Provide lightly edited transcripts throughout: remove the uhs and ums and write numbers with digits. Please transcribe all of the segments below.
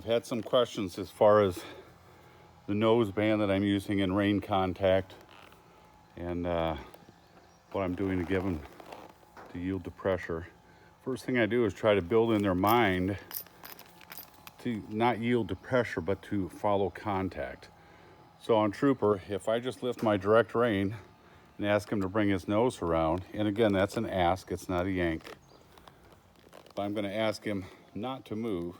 I've had some questions as far as the noseband that I'm using in rein contact and what I'm doing to give them to yield the pressure. First thing I do is try to build in their mind to not yield to pressure but to follow contact. So on Trooper, if I just lift my direct rein and ask him to bring his nose around, and again, that's an ask, it's not a yank. But I'm going to ask him not to move,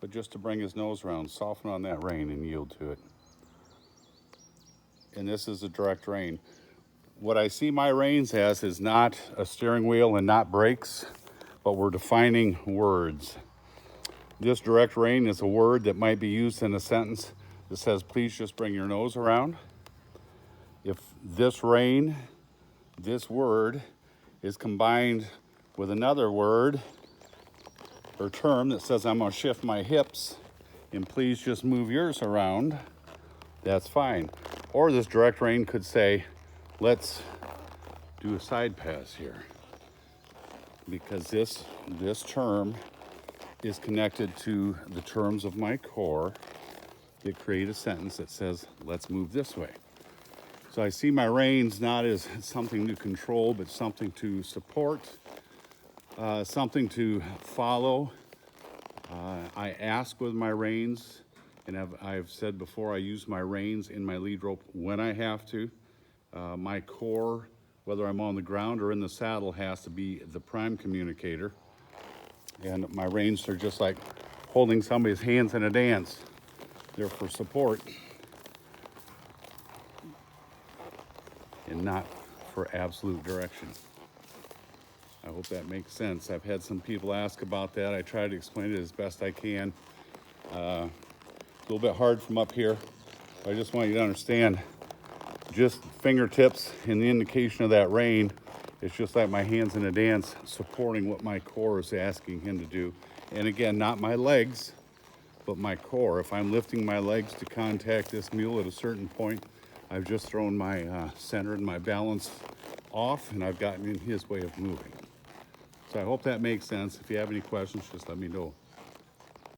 but just to bring his nose around, soften on that rein and yield to it. And this is a direct rein. What I see my reins as is not a steering wheel and not brakes, but we're defining words. This direct rein is a word that might be used in a sentence that says, please just bring your nose around. If this rein, this word, is combined with another word or term that says I'm going to shift my hips and please just move yours around, that's fine. Or this direct rein could say, let's do a side pass here, because this term is connected to the terms of my core that create a sentence that says, let's move this way. So I see my reins not as something to control, but something to support, something to follow. I ask with my reins, and I've said before, I use my reins in my lead rope when I have to. My core, whether I'm on the ground or in the saddle, has to be the prime communicator. And my reins are just like holding somebody's hands in a dance. They're for support and not for absolute direction. I hope that makes sense. I've had some people ask about that. I try to explain it as best I can. A little bit hard from up here. I just want you to understand, just fingertips and the indication of that rein, it's just like my hands in a dance supporting what my core is asking him to do. And again, not my legs, but my core. If I'm lifting my legs to contact this mule at a certain point, I've just thrown my center and my balance off, and I've gotten in his way of moving. So I hope that makes sense. If you have any questions, just let me know.